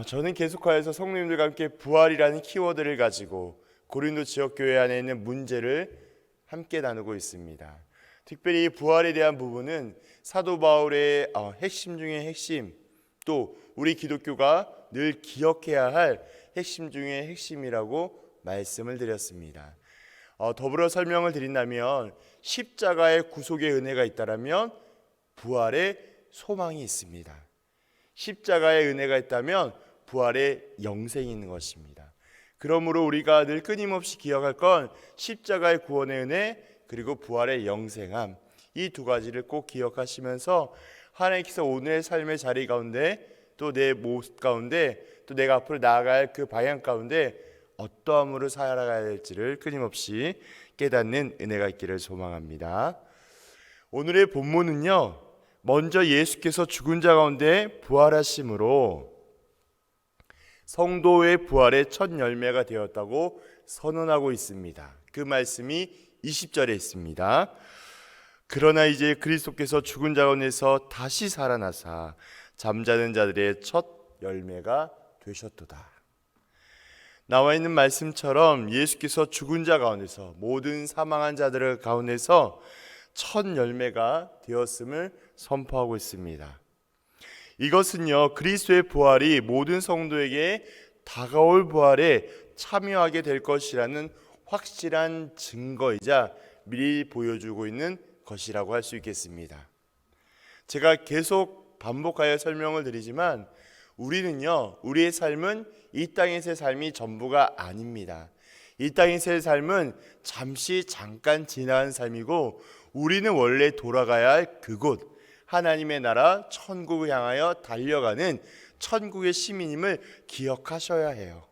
저는 계속하여서 성도님들과 함께 부활이라는 키워드를 가지고 고린도 지역교회 안에 있는 문제를 함께 나누고 있습니다. 특별히 이 부활에 대한 부분은 사도 바울의 핵심 중의 핵심, 또 우리 기독교가 늘 기억해야 할 핵심 중의 핵심이라고 말씀을 드렸습니다. 더불어 설명을 드린다면 십자가의 구속의 은혜가 있다면 부활의 소망이 있습니다. 십자가의 은혜가 있다면 부활의 영생이 있는 것입니다. 그러므로 우리가 늘 끊임없이 기억할 건 십자가의 구원의 은혜 그리고 부활의 영생함, 이 두 가지를 꼭 기억하시면서 하나님께서 오늘의 삶의 자리 가운데 또 내 모습 가운데 또 내가 앞으로 나아갈 그 방향 가운데 어떠함으로 살아가야 할지를 끊임없이 깨닫는 은혜가 있기를 소망합니다. 오늘의 본문은요, 먼저 예수께서 죽은 자 가운데 부활하심으로 성도의 부활의 첫 열매가 되었다고 선언하고 있습니다. 그 말씀이 20절에 있습니다. 그러나 이제 그리스도께서 죽은 자 가운데서 다시 살아나사 잠자는 자들의 첫 열매가 되셨도다. 나와 있는 말씀처럼 예수께서 죽은 자 가운데서 모든 사망한 자들 가운데서 첫 열매가 되었음을 선포하고 있습니다. 이것은요, 그리스도의 부활이 모든 성도에게 다가올 부활에 참여하게 될 것이라는 확실한 증거이자 미리 보여주고 있는 것이라고 할 수 있겠습니다. 제가 계속 반복하여 설명을 드리지만 우리는요, 우리의 삶은 이 땅에서의 삶이 전부가 아닙니다. 이 땅에서의 삶은 잠깐 지나간 삶이고 우리는 원래 돌아가야 할 그곳, 하나님의 나라 천국을 향하여 달려가는 천국의 시민임을 기억하셔야 해요.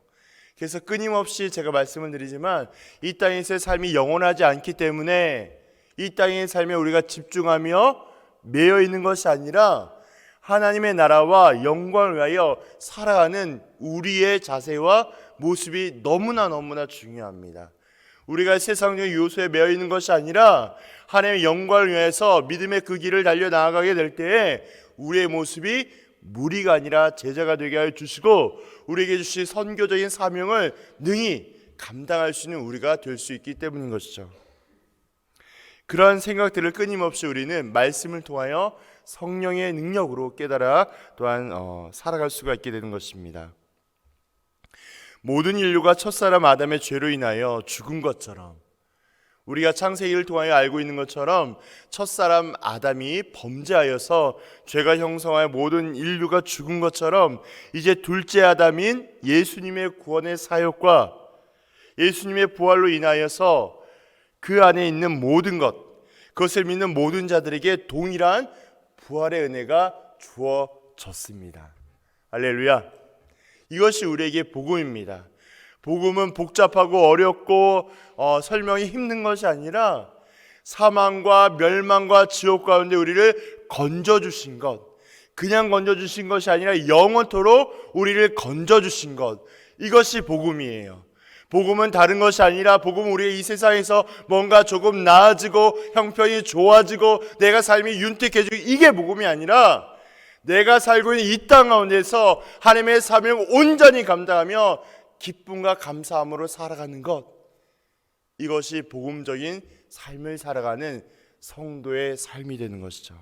그래서 끊임없이 제가 말씀을 드리지만 이 땅에서의 삶이 영원하지 않기 때문에 이 땅의 삶에 우리가 집중하며 매여 있는 것이 아니라 하나님의 나라와 영광을 위하여 살아가는 우리의 자세와 모습이 너무나 중요합니다. 우리가 세상적 요소에 매여 있는 것이 아니라 하나님의 영광을 위해서 믿음의 그 길을 달려나가게 될 때에 우리의 모습이 무리가 아니라 제자가 되게 하여 주시고 우리에게 주신 선교적인 사명을 능히 감당할 수 있는 우리가 될 수 있기 때문인 것이죠. 그러한 생각들을 끊임없이 우리는 말씀을 통하여 성령의 능력으로 깨달아 또한 살아갈 수가 있게 되는 것입니다. 모든 인류가 첫사람 아담의 죄로 인하여 죽은 것처럼 우리가 창세기를 통하여 알고 있는 것처럼 첫사람 아담이 범죄하여서 죄가 형성하여 모든 인류가 죽은 것처럼 이제 둘째 아담인 예수님의 구원의 사역과 예수님의 부활로 인하여서 그 안에 있는 모든 것, 그것을 믿는 모든 자들에게 동일한 부활의 은혜가 주어졌습니다. 할렐루야. 이것이 우리에게 복음입니다. 복음은 복잡하고 어렵고 설명이 힘든 것이 아니라 사망과 멸망과 지옥 가운데 우리를 건져주신 것, 그냥 건져주신 것이 아니라 영원토록 우리를 건져주신 것, 이것이 복음이에요. 복음은 다른 것이 아니라 복음은 우리가 이 세상에서 뭔가 조금 나아지고 형편이 좋아지고 내가 삶이 윤택해지고 이게 복음이 아니라 내가 살고 있는 이 땅 가운데서 하나님의 사명을 온전히 감당하며 기쁨과 감사함으로 살아가는 것, 이것이 복음적인 삶을 살아가는 성도의 삶이 되는 것이죠.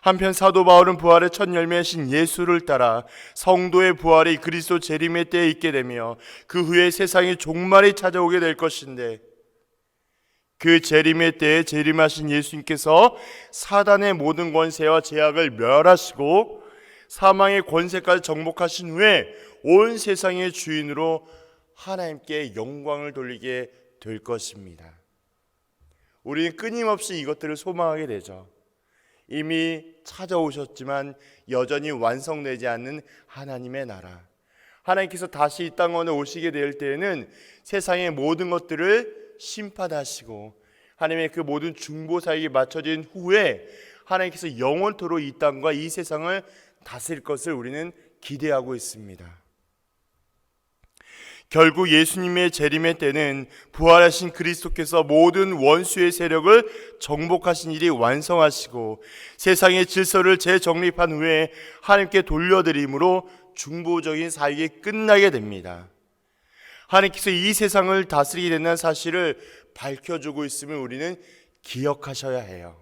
한편 사도 바울은 부활의 첫 열매이신 예수를 따라 성도의 부활이 그리스도 재림의 때에 있게 되며 그 후에 세상의 종말이 찾아오게 될 것인데 그 재림의 때에 재림하신 예수님께서 사단의 모든 권세와 제약을 멸하시고 사망의 권세까지 정복하신 후에 온 세상의 주인으로 하나님께 영광을 돌리게 될 것입니다. 우리는 끊임없이 이것들을 소망하게 되죠. 이미 찾아오셨지만 여전히 완성되지 않는 하나님의 나라, 하나님께서 다시 이 땅에 오시게 될 때에는 세상의 모든 것들을 심판하시고 하나님의 그 모든 중보사역이 마쳐진 후에 하나님께서 영원토록 이 땅과 이 세상을 다스릴 것을 우리는 기대하고 있습니다. 결국 예수님의 재림의 때는 부활하신 그리스도께서 모든 원수의 세력을 정복하신 일이 완성하시고 세상의 질서를 재정립한 후에 하나님께 돌려드림으로 중보적인 사역이 끝나게 됩니다. 하나님께서 이 세상을 다스리게 된다는 사실을 밝혀주고 있음을 우리는 기억하셔야 해요.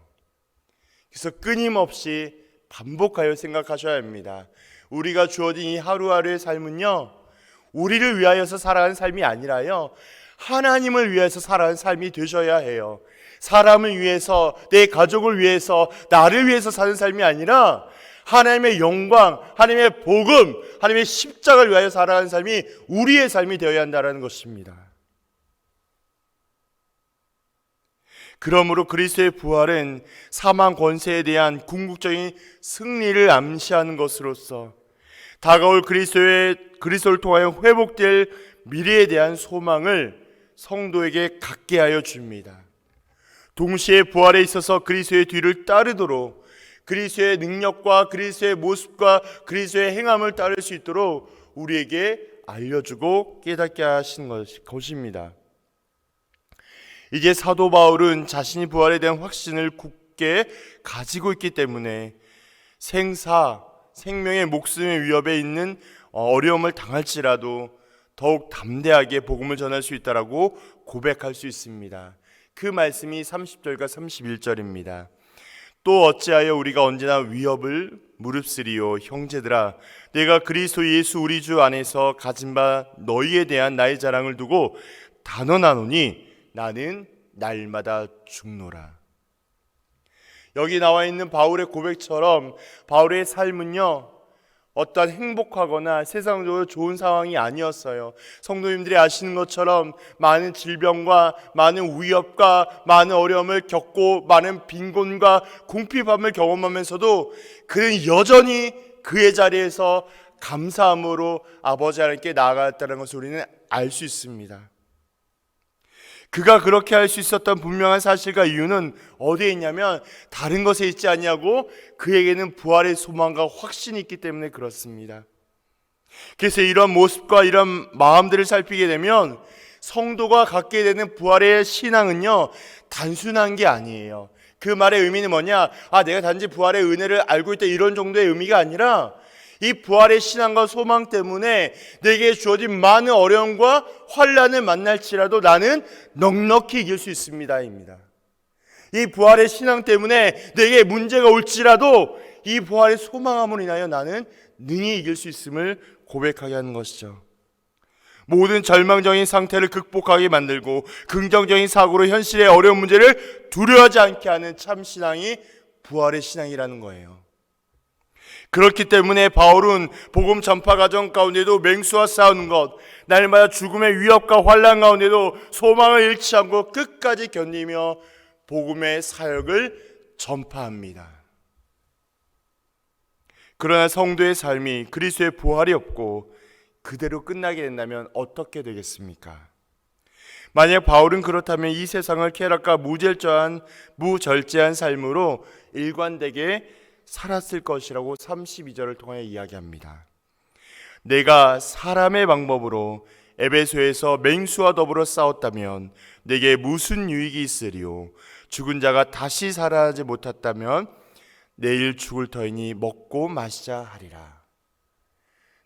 그래서 끊임없이 반복하여 생각하셔야 합니다. 우리가 주어진 이 하루하루의 삶은요, 우리를 위하여서 살아가는 삶이 아니라요, 하나님을 위해서 살아가는 삶이 되셔야 해요. 사람을 위해서, 내 가족을 위해서, 나를 위해서 사는 삶이 아니라 하나님의 영광, 하나님의 복음, 하나님의 십자가를 위하여 살아가는 삶이 우리의 삶이 되어야 한다는 것입니다. 그러므로 그리스도의 부활은 사망 권세에 대한 궁극적인 승리를 암시하는 것으로서 다가올 그리스도를 통하여 회복될 미래에 대한 소망을 성도에게 갖게 하여 줍니다. 동시에 부활에 있어서 그리스도의 뒤를 따르도록 그리스도의 능력과 그리스도의 모습과 그리스도의 행함을 따를 수 있도록 우리에게 알려주고 깨닫게 하신 것입니다. 이제 사도 바울은 자신이 부활에 대한 확신을 굳게 가지고 있기 때문에 생명의 목숨의 위협에 있는 어려움을 당할지라도 더욱 담대하게 복음을 전할 수 있다라고 고백할 수 있습니다. 그 말씀이 30절과 31절입니다. 또 어찌하여 우리가 언제나 위협을 무릅쓰리요. 형제들아, 내가 그리스도 예수 우리 주 안에서 가진 바 너희에 대한 나의 자랑을 두고 단언하노니 나는 날마다 죽노라. 여기 나와 있는 바울의 고백처럼 바울의 삶은요, 어떠한 행복하거나 세상적으로 좋은 상황이 아니었어요. 성도님들이 아시는 것처럼 많은 질병과 많은 위협과 많은 어려움을 겪고 많은 빈곤과 궁핍함을 경험하면서도 그는 여전히 그의 자리에서 감사함으로 아버지 하나님께 나아갔다는 것을 우리는 알 수 있습니다. 그가 그렇게 할 수 있었던 분명한 사실과 이유는 어디에 있냐면 다른 것에 있지 않냐고, 그에게는 부활의 소망과 확신이 있기 때문에 그렇습니다. 그래서 이런 모습과 이런 마음들을 살피게 되면 성도가 갖게 되는 부활의 신앙은요, 단순한 게 아니에요. 그 말의 의미는 뭐냐? 내가 단지 부활의 은혜를 알고 있다, 이런 정도의 의미가 아니라 이 부활의 신앙과 소망 때문에 내게 주어진 많은 어려움과 환난을 만날지라도 나는 넉넉히 이길 수 있습니다입니다. 이 부활의 신앙 때문에 내게 문제가 올지라도 이 부활의 소망함으로 인하여 나는 능히 이길 수 있음을 고백하게 하는 것이죠. 모든 절망적인 상태를 극복하게 만들고 긍정적인 사고로 현실의 어려운 문제를 두려워하지 않게 하는 참 신앙이 부활의 신앙이라는 거예요. 그렇기 때문에 바울은 복음 전파 과정 가운데도 맹수와 싸우는 것, 날마다 죽음의 위협과 환난 가운데도 소망을 잃지 않고 끝까지 견디며 복음의 사역을 전파합니다. 그러나 성도의 삶이 그리스도의 부활이 없고 그대로 끝나게 된다면 어떻게 되겠습니까? 만약 바울은 그렇다면 이 세상을 쾌락과 무절제한 삶으로 일관되게 살았을 것이라고 32절을 통해 이야기합니다. 내가 사람의 방법으로 에베소에서 맹수와 더불어 싸웠다면 내게 무슨 유익이 있으리요? 죽은 자가 다시 살아나지 못했다면 내일 죽을 터이니 먹고 마시자 하리라.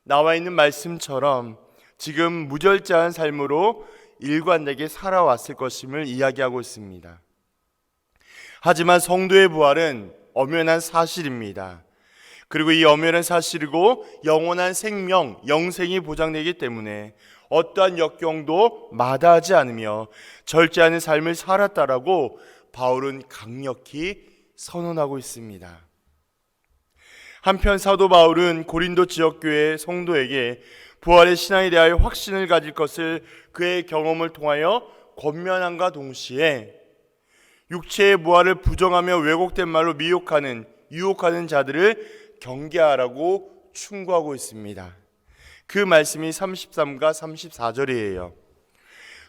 나와 있는 말씀처럼 지금 무절제한 삶으로 일관되게 살아왔을 것임을 이야기하고 있습니다. 하지만 성도의 부활은 엄연한 사실입니다. 그리고 이 엄연한 사실이고 영원한 생명, 영생이 보장되기 때문에 어떠한 역경도 마다하지 않으며 절제하는 삶을 살았다라고 바울은 강력히 선언하고 있습니다. 한편 사도 바울은 고린도 지역교회 성도에게 부활의 신앙에 대하여 확신을 가질 것을 그의 경험을 통하여 권면함과 동시에 육체의 부활을 부정하며 왜곡된 말로 유혹하는 자들을 경계하라고 충고하고 있습니다. 그 말씀이 33과 34절이에요.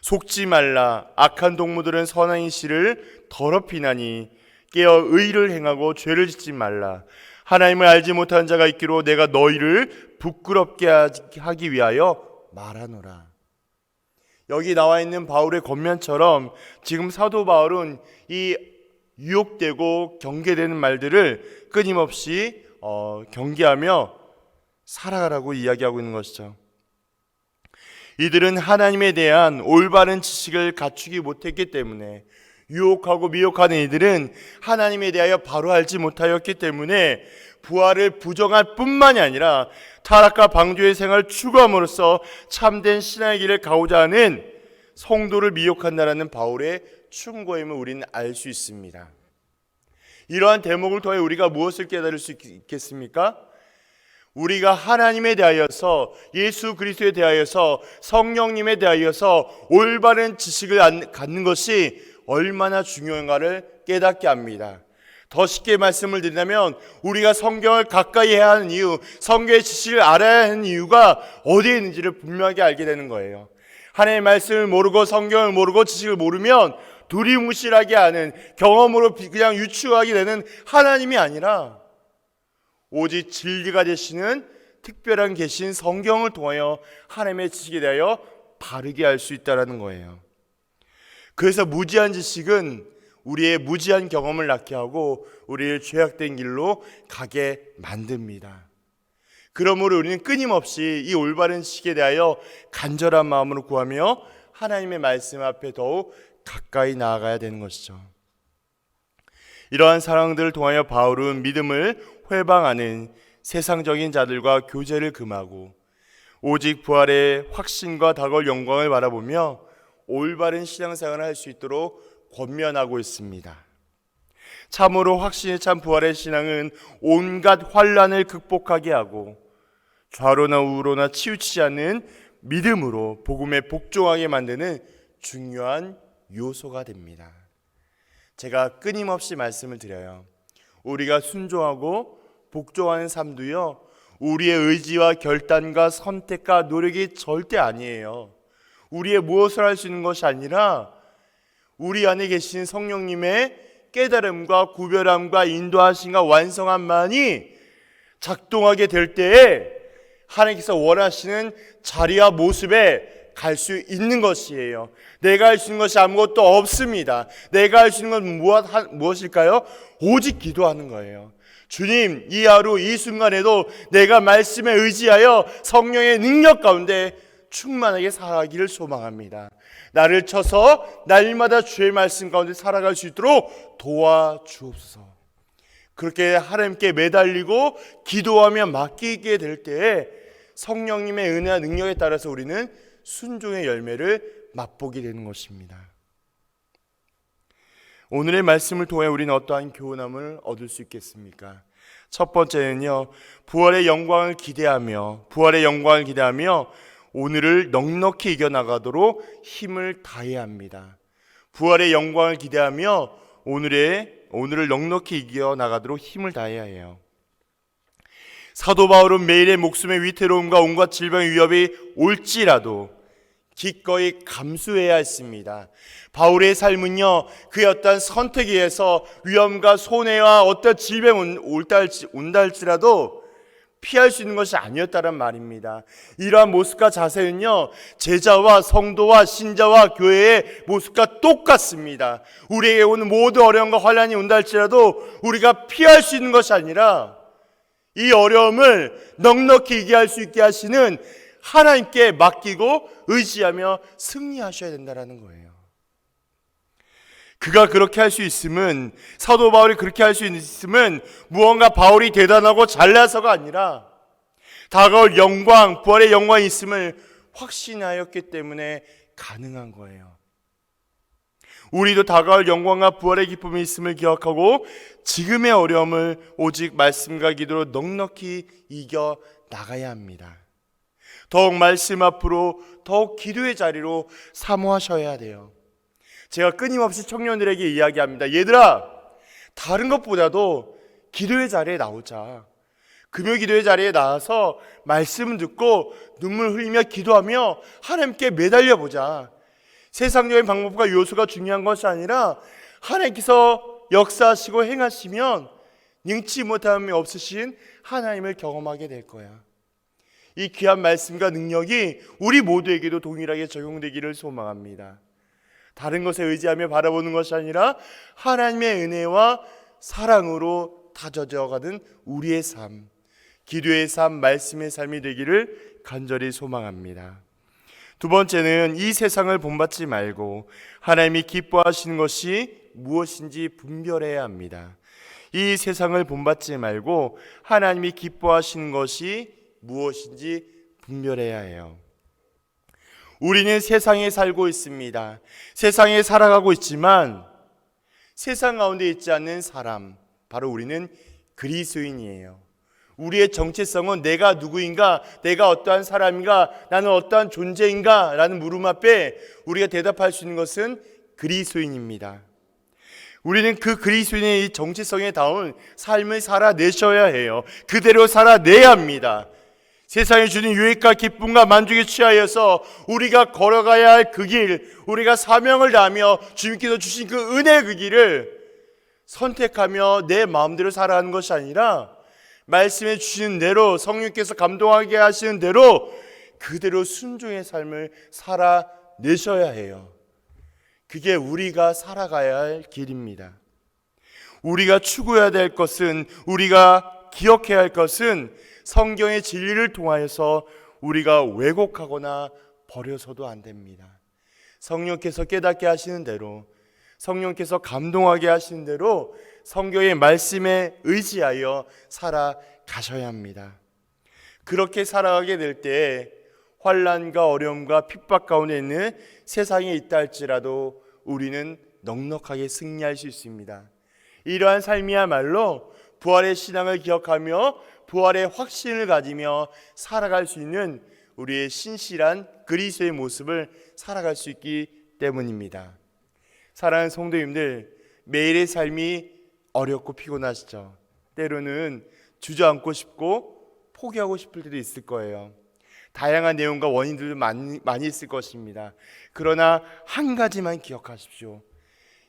속지 말라. 악한 동무들은 선한 씨를 더럽히나니 깨어 의를 행하고 죄를 짓지 말라. 하나님을 알지 못하는 자가 있기로 내가 너희를 부끄럽게 하기 위하여 말하노라. 여기 나와 있는 바울의 권면처럼 지금 사도 바울은 이 유혹되고 경계되는 말들을 끊임없이 경계하며 살아가라고 이야기하고 있는 것이죠. 이들은 하나님에 대한 올바른 지식을 갖추기 못했기 때문에, 유혹하고 미혹하는 이들은 하나님에 대하여 바로 알지 못하였기 때문에 부활을 부정할 뿐만이 아니라 타락과 방주의 생활을 추구함으로써 참된 신앙의 길을 가고자 하는 성도를 미혹한다라는 바울의 충고임을 우리는 알 수 있습니다. 이러한 대목을 통해 우리가 무엇을 깨달을 수 있겠습니까? 우리가 하나님에 대하여서, 예수 그리스도에 대하여서, 성령님에 대하여서 올바른 지식을 갖는 것이 얼마나 중요한가를 깨닫게 합니다. 더 쉽게 말씀을 드리자면 우리가 성경을 가까이 해야 하는 이유, 성경의 지식을 알아야 하는 이유가 어디에 있는지를 분명하게 알게 되는 거예요. 하나님의 말씀을 모르고 성경을 모르고 지식을 모르면 두리뭉실하게 하는, 경험으로 그냥 유추하게 되는 하나님이 아니라 오직 진리가 되시는 특별한 계신 성경을 통하여 하나님의 지식에 대하여 바르게 알 수 있다는 거예요. 그래서 무지한 지식은 우리의 무지한 경험을 낳게 하고 우리를 죄악된 길로 가게 만듭니다. 그러므로 우리는 끊임없이 이 올바른 지식에 대하여 간절한 마음으로 구하며 하나님의 말씀 앞에 더욱 가까이 나아가야 되는 것이죠. 이러한 상황들을 통하여 바울은 믿음을 회방하는 세상적인 자들과 교제를 금하고 오직 부활의 확신과 다가올 영광을 바라보며 올바른 신앙생활을 할 수 있도록 권면하고 있습니다. 참으로 확신에 찬 부활의 신앙은 온갖 환난을 극복하게 하고 좌로나 우로나 치우치지 않는 믿음으로 복음에 복종하게 만드는 중요한 요소가 됩니다. 제가 끊임없이 말씀을 드려요. 우리가 순종하고 복종하는 삶도요, 우리의 의지와 결단과 선택과 노력이 절대 아니에요. 우리의 무엇을 할 수 있는 것이 아니라 우리 안에 계신 성령님의 깨달음과 구별함과 인도하심과 완성함만이 작동하게 될 때에 하나님께서 원하시는 자리와 모습에 갈 수 있는 것이에요. 내가 할 수 있는 것이 아무것도 없습니다. 내가 할 수 있는 건 무엇일까요? 오직 기도하는 거예요. 주님, 이 하루 이 순간에도 내가 말씀에 의지하여 성령의 능력 가운데 충만하게 살아가기를 소망합니다. 나를 쳐서 날마다 주의 말씀 가운데 살아갈 수 있도록 도와주옵소서. 그렇게 하나님께 매달리고 기도하며 맡기게 될 때에 성령님의 은혜와 능력에 따라서 우리는 순종의 열매를 맛보게 되는 것입니다. 오늘의 말씀을 통해 우리는 어떠한 교훈함을 얻을 수 있겠습니까? 첫 번째는요, 부활의 영광을 기대하며 오늘을 넉넉히 이겨나가도록 힘을 다해야 합니다. 부활의 영광을 기대하며 오늘을 넉넉히 이겨나가도록 힘을 다해야 해요. 사도 바울은 매일의 목숨의 위태로움과 온갖 질병의 위협이 올지라도 기꺼이 감수해야 했습니다. 바울의 삶은요, 그의 어떤 선택에 의해서 위험과 손해와 어떤 질병이 온다 할지라도 피할 수 있는 것이 아니었다는 말입니다. 이러한 모습과 자세는요, 제자와 성도와 신자와 교회의 모습과 똑같습니다. 우리에게 오는 모든 어려움과 환난이 온다 할지라도 우리가 피할 수 있는 것이 아니라 이 어려움을 넉넉히 이겨할 수 있게 하시는 하나님께 맡기고 의지하며 승리하셔야 된다는 거예요. 그가 그렇게 할 수 있음은, 사도 바울이 그렇게 할 수 있음은 무언가 바울이 대단하고 잘나서가 아니라 다가올 영광, 부활의 영광이 있음을 확신하였기 때문에 가능한 거예요. 우리도 다가올 영광과 부활의 기쁨이 있음을 기억하고 지금의 어려움을 오직 말씀과 기도로 넉넉히 이겨 나가야 합니다. 더욱 말씀 앞으로, 더욱 기도의 자리로 사모하셔야 돼요. 제가 끊임없이 청년들에게 이야기합니다. 얘들아, 다른 것보다도 기도의 자리에 나오자. 금요 기도의 자리에 나와서 말씀 듣고 눈물 흘리며 기도하며 하나님께 매달려보자. 세상적인 방법과 요소가 중요한 것이 아니라 하나님께서 역사하시고 행하시면 능치 못함이 없으신 하나님을 경험하게 될 거야. 이 귀한 말씀과 능력이 우리 모두에게도 동일하게 적용되기를 소망합니다. 다른 것에 의지하며 바라보는 것이 아니라 하나님의 은혜와 사랑으로 다져져가는 우리의 삶, 기도의 삶, 말씀의 삶이 되기를 간절히 소망합니다. 두 번째는 이 세상을 본받지 말고 하나님이 기뻐하시는 것이 무엇인지 분별해야 합니다. 이 세상을 본받지 말고 하나님이 기뻐하시는 것이 무엇인지 분별해야 해요. 우리는 세상에 살고 있습니다. 세상에 살아가고 있지만 세상 가운데 있지 않는 사람, 바로 우리는 그리스도인이에요. 우리의 정체성은 내가 누구인가, 내가 어떠한 사람인가, 나는 어떠한 존재인가 라는 물음 앞에 우리가 대답할 수 있는 것은 그리스도인입니다. 우리는 그 그리스도인의 이 정체성에 닿은 삶을 살아내셔야 해요. 그대로 살아내야 합니다. 세상이 주는 유익과 기쁨과 만족에 취하여서 우리가 걸어가야 할 그 길, 우리가 사명을 다하며 주님께서 주신 그 은혜의 그 길을 선택하며 내 마음대로 살아가는 것이 아니라 말씀해 주시는 대로, 성령께서 감동하게 하시는 대로 그대로 순종의 삶을 살아내셔야 해요. 그게 우리가 살아가야 할 길입니다. 우리가 추구해야 될 것은, 우리가 기억해야 할 것은 성경의 진리를 통하여서 우리가 왜곡하거나 버려서도 안 됩니다. 성령께서 깨닫게 하시는 대로, 성령께서 감동하게 하시는 대로 성경의 말씀에 의지하여 살아가셔야 합니다. 그렇게 살아가게 될 때 환난과 어려움과 핍박 가운데 있는 세상에 있다 할지라도 우리는 넉넉하게 승리할 수 있습니다. 이러한 삶이야말로 부활의 신앙을 기억하며 부활의 확신을 가지며 살아갈 수 있는 우리의 신실한 그리스도의 모습을 살아갈 수 있기 때문입니다. 사랑하는 성도님들, 매일의 삶이 어렵고 피곤하시죠? 때로는 주저앉고 싶고 포기하고 싶을 때도 있을 거예요. 다양한 내용과 원인들도 많이 있을 것입니다. 그러나 한 가지만 기억하십시오.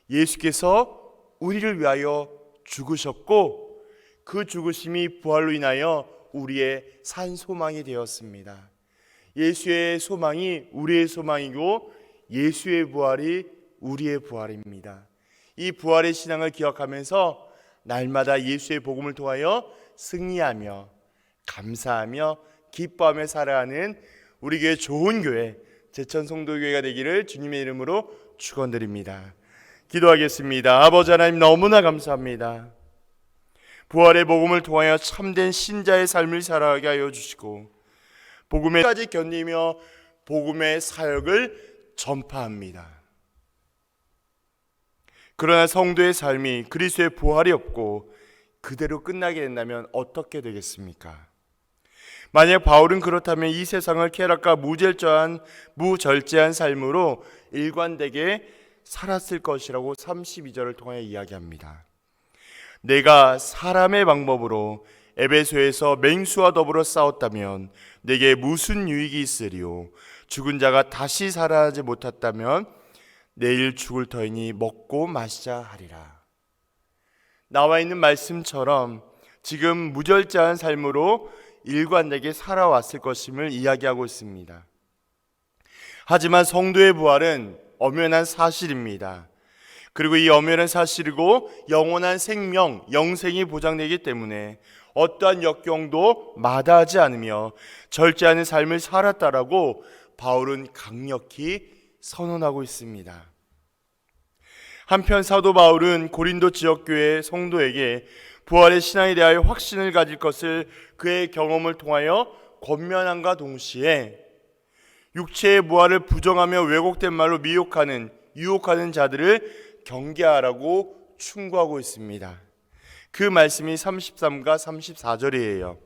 예수께서 우리를 위하여 죽으셨고 그 죽으심이 부활로 인하여 우리의 산 소망이 되었습니다. 예수의 소망이 우리의 소망이고 예수의 부활이 우리의 부활입니다. 이 부활의 신앙을 기억하면서 날마다 예수의 복음을 통하여 승리하며 감사하며 기뻐하며 살아가는 우리 교회 좋은 교회, 제천성도교회가 되기를 주님의 이름으로 축원드립니다. 기도하겠습니다. 아버지 하나님, 너무나 감사합니다. 부활의 복음을 통하여 참된 신자의 삶을 살아가게 하여 주시고 복음에까지 견디며 복음의 사역을 전파합니다. 그러나 성도의 삶이 그리스도의 부활이 없고 그대로 끝나게 된다면 어떻게 되겠습니까? 만약 바울은 그렇다면 이 세상을 쾌락과 무절제한 삶으로 일관되게 살았을 것이라고 32절을 통해 이야기합니다. 내가 사람의 방법으로 에베소에서 맹수와 더불어 싸웠다면 내게 무슨 유익이 있으리요? 죽은 자가 다시 살아나지 못했다면 내일 죽을 터이니 먹고 마시자 하리라. 나와 있는 말씀처럼 지금 무절제한 삶으로 일관되게 살아왔을 것임을 이야기하고 있습니다. 하지만 성도의 부활은 엄연한 사실입니다. 그리고 이 엄연한 사실이고 영원한 생명, 영생이 보장되기 때문에 어떠한 역경도 마다하지 않으며 절제하는 삶을 살았다라고 바울은 강력히 선언하고 있습니다. 한편 사도 바울은 고린도 지역교회 성도에게 부활의 신앙에 대하여 확신을 가질 것을 그의 경험을 통하여 권면함과 동시에 육체의 부활을 부정하며 왜곡된 말로 유혹하는 자들을 경계하라고 충고하고 있습니다. 그 말씀이 33과 34절이에요.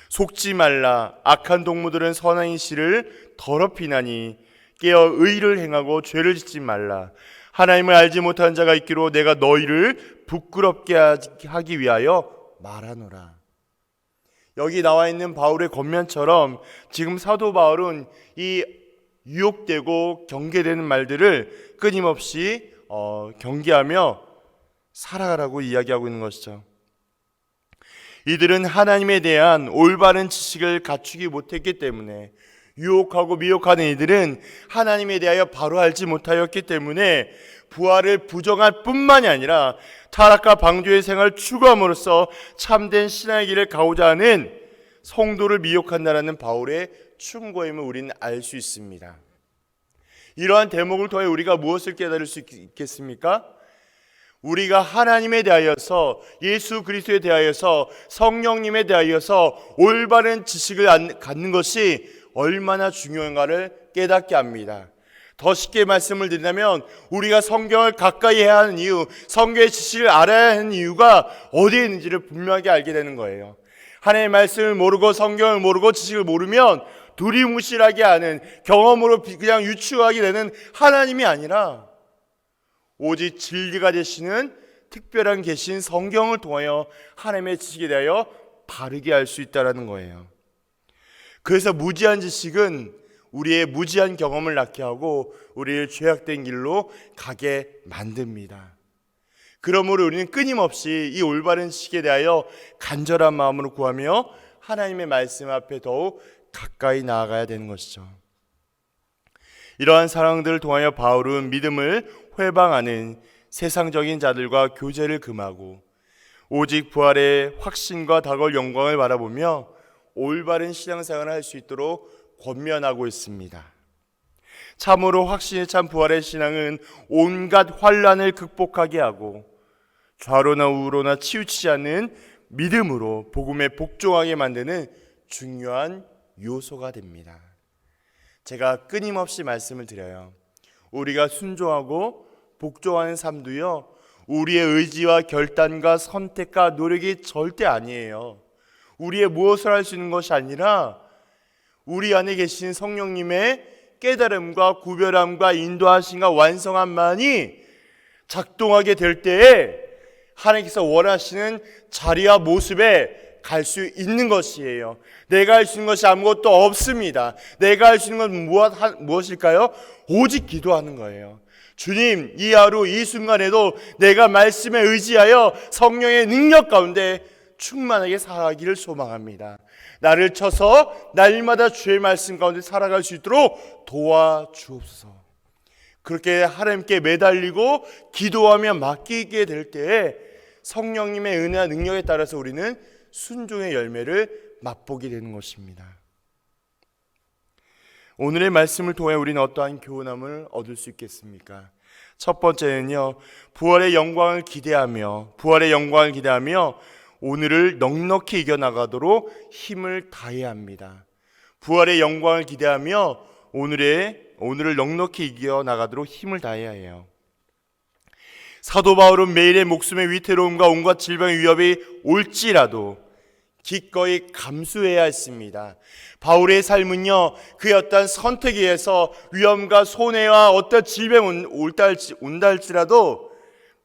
속지 말라. 악한 동무들은 선한 씨를 더럽히나니 깨어 의를 행하고 죄를 짓지 말라. 하나님을 알지 못하는 자가 있기로 내가 너희를 부끄럽게 하기 위하여 말하노라. 여기 나와 있는 바울의 권면처럼 지금 사도 바울은 이 유혹되고 경계되는 말들을 끊임없이 경계하며 살아가라고 이야기하고 있는 것이죠. 이들은 하나님에 대한 올바른 지식을 갖추기 못했기 때문에, 유혹하고 미혹하는 이들은 하나님에 대하여 바로 알지 못하였기 때문에 부활을 부정할 뿐만이 아니라 타락과 방주의 생활을 추구함으로써 참된 신앙의 길을 가고자 하는 성도를 미혹한다라는 바울의 충고임을 우리는 알 수 있습니다. 이러한 대목을 통해 우리가 무엇을 깨달을 수 있겠습니까? 우리가 하나님에 대하여서, 예수 그리스도에 대하여서, 성령님에 대하여서 올바른 지식을 갖는 것이 얼마나 중요한가를 깨닫게 합니다. 더 쉽게 말씀을 드리자면, 우리가 성경을 가까이 해야 하는 이유, 성경의 지식을 알아야 하는 이유가 어디에 있는지를 분명하게 알게 되는 거예요. 하나님의 말씀을 모르고 성경을 모르고 지식을 모르면 두리뭉실하게 하는, 경험으로 그냥 유추하게 되는 하나님이 아니라 오직 진리가 되시는 특별한 계신 성경을 통하여 하나님의 지식에 대하여 바르게 알 수 있다는 거예요. 그래서 무지한 지식은 우리의 무지한 경험을 낳게 하고 우리를 죄악된 길로 가게 만듭니다. 그러므로 우리는 끊임없이 이 올바른 지식에 대하여 간절한 마음으로 구하며 하나님의 말씀 앞에 더욱 가까이 나아가야 되는 것이죠. 이러한 상황들을 통하여 바울은 믿음을 회방하는 세상적인 자들과 교제를 금하고 오직 부활의 확신과 다가올 영광을 바라보며 올바른 신앙생활을 할 수 있도록 권면하고 있습니다. 참으로 확신에 찬 부활의 신앙은 온갖 환난을 극복하게 하고 좌로나 우로나 치우치지 않는 믿음으로 복음에 복종하게 만드는 중요한 요소가 됩니다. 제가 끊임없이 말씀을 드려요. 우리가 순종하고 복종하는 삶도요, 우리의 의지와 결단과 선택과 노력이 절대 아니에요. 우리의 무엇을 할 수 있는 것이 아니라 우리 안에 계신 성령님의 깨달음과 구별함과 인도하심과 완성함만이 작동하게 될 때에 하나님께서 원하시는 자리와 모습에 갈 수 있는 것이에요. 내가 할 수 있는 것이 아무것도 없습니다. 내가 할 수 있는 건 무엇일까요? 오직 기도하는 거예요. 주님, 이 하루 이 순간에도 내가 말씀에 의지하여 성령의 능력 가운데 충만하게 살아가기를 소망합니다. 나를 쳐서 날마다 주의 말씀 가운데 살아갈 수 있도록 도와주옵소서. 그렇게 하나님께 매달리고 기도하며 맡기게 될 때에 성령님의 은혜와 능력에 따라서 우리는 순종의 열매를 맛보게 되는 것입니다. 오늘의 말씀을 통해 우리는 어떠한 교훈함을 얻을 수 있겠습니까? 첫 번째는요, 부활의 영광을 기대하며 오늘을 넉넉히 이겨나가도록 힘을 다해야 합니다. 부활의 영광을 기대하며 오늘을 넉넉히 이겨나가도록 힘을 다해야 해요. 사도 바울은 매일의 목숨의 위태로움과 온갖 질병의 위협이 올지라도 기꺼이 감수해야 했습니다. 바울의 삶은요, 그의 어떤 선택에 의해서 위험과 손해와 어떤 질병이 온다 할지라도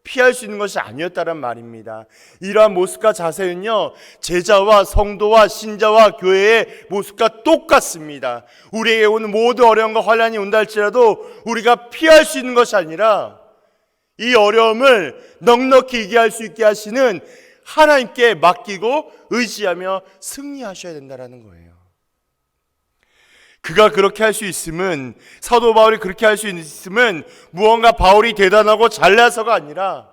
피할 수 있는 것이 아니었다는 말입니다. 이러한 모습과 자세는요, 제자와 성도와 신자와 교회의 모습과 똑같습니다. 우리에게 오는 모든 어려움과 환난이 온다 할지라도 우리가 피할 수 있는 것이 아니라 이 어려움을 넉넉히 이겨할 수 있게 하시는 하나님께 맡기고 의지하며 승리하셔야 된다는 거예요. 그가 그렇게 할 수 있음은, 사도 바울이 그렇게 할 수 있음은 무언가 바울이 대단하고 잘나서가 아니라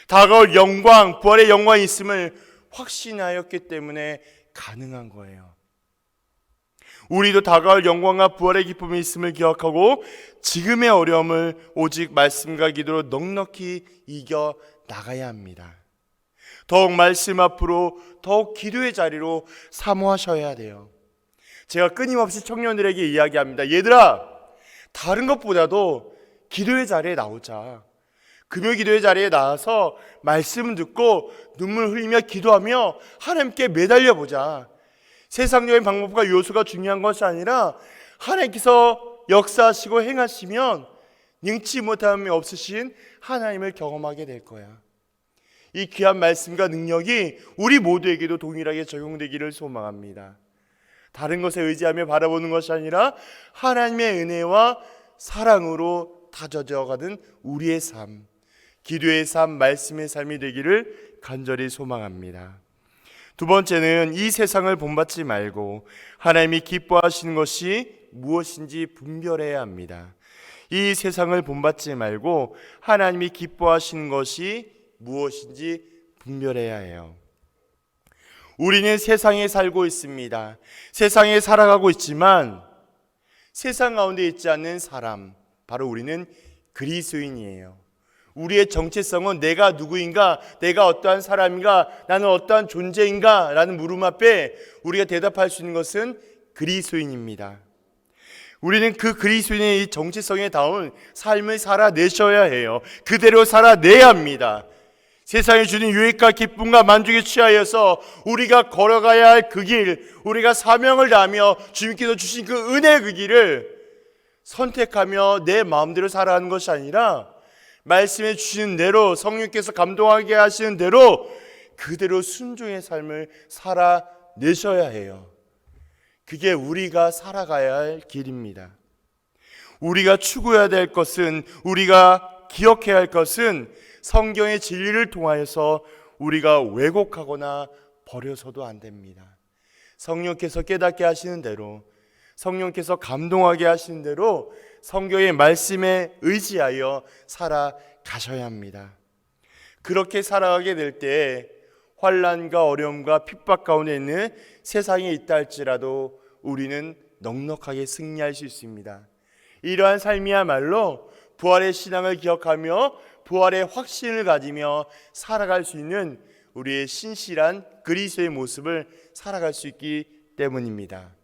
다가올 영광, 부활의 영광이 있음을 확신하였기 때문에 가능한 거예요. 우리도 다가올 영광과 부활의 기쁨이 있음을 기억하고 지금의 어려움을 오직 말씀과 기도로 넉넉히 이겨 나가야 합니다. 더욱 말씀 앞으로, 더욱 기도의 자리로 사모하셔야 돼요. 제가 끊임없이 청년들에게 이야기합니다. 얘들아, 다른 것보다도 기도의 자리에 나오자. 금요 기도의 자리에 나와서 말씀 듣고 눈물 흘리며 기도하며 하나님께 매달려보자. 세상적인 방법과 요소가 중요한 것이 아니라 하나님께서 역사하시고 행하시면 능치 못함이 없으신 하나님을 경험하게 될 거야. 이 귀한 말씀과 능력이 우리 모두에게도 동일하게 적용되기를 소망합니다. 다른 것에 의지하며 바라보는 것이 아니라 하나님의 은혜와 사랑으로 다져져가는 우리의 삶, 기도의 삶, 말씀의 삶이 되기를 간절히 소망합니다. 두 번째는 이 세상을 본받지 말고 하나님이 기뻐하시는 것이 무엇인지 분별해야 합니다. 이 세상을 본받지 말고 하나님이 기뻐하시는 것이 무엇인지 분별해야 해요. 우리는 세상에 살고 있습니다. 세상에 살아가고 있지만 세상 가운데 있지 않는 사람, 바로 우리는 그리스도인이에요. 우리의 정체성은 내가 누구인가, 내가 어떠한 사람인가, 나는 어떠한 존재인가 라는 물음 앞에 우리가 대답할 수 있는 것은 그리스도인입니다. 우리는 그 그리스도인의 이 정체성에 닿은 삶을 살아내셔야 해요. 그대로 살아내야 합니다. 세상이 주는 유익과 기쁨과 만족에 취하여서 우리가 걸어가야 할 그 길, 우리가 사명을 다하며 주님께서 주신 그 은혜의 그 길을 선택하며 내 마음대로 살아가는 것이 아니라 말씀해 주시는 대로, 성령께서 감동하게 하시는 대로 그대로 순종의 삶을 살아내셔야 해요. 그게 우리가 살아가야 할 길입니다. 우리가 추구해야 될 것은, 우리가 기억해야 할 것은 성경의 진리를 통하여서 우리가 왜곡하거나 버려서도 안 됩니다. 성령께서 깨닫게 하시는 대로, 성령께서 감동하게 하시는 대로 성경의 말씀에 의지하여 살아가셔야 합니다. 그렇게 살아가게 될 때 환난과 어려움과 핍박 가운데 있는 세상에 있다 할지라도 우리는 넉넉하게 승리할 수 있습니다. 이러한 삶이야말로 부활의 신앙을 기억하며 부활의 확신을 가지며 살아갈 수 있는 우리의 신실한 그리스도의 모습을 살아갈 수 있기 때문입니다.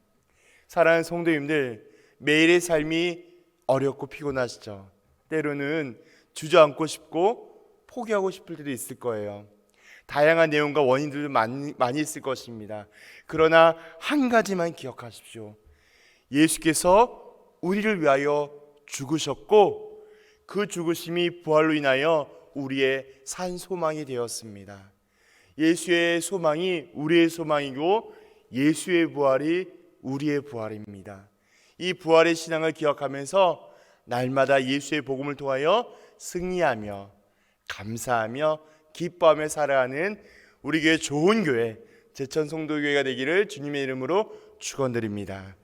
사랑하는 성도님들, 매일의 삶이 어렵고 피곤하시죠? 때로는 주저앉고 싶고 포기하고 싶을 때도 있을 거예요. 다양한 내용과 원인들도 많이 있을 것입니다. 그러나 한 가지만 기억하십시오. 예수께서 우리를 위하여 죽으셨고 그 죽으심이 부활로 인하여 우리의 산 소망이 되었습니다. 예수의 소망이 우리의 소망이고 예수의 부활이 우리의 부활입니다. 이 부활의 신앙을 기억하면서 날마다 예수의 복음을 통하여 승리하며 감사하며 기뻐하며 살아가는 우리 교회 좋은 교회, 제천성도교회가 되기를 주님의 이름으로 축원드립니다.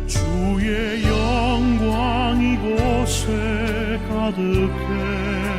주의 영광 이곳에 가득해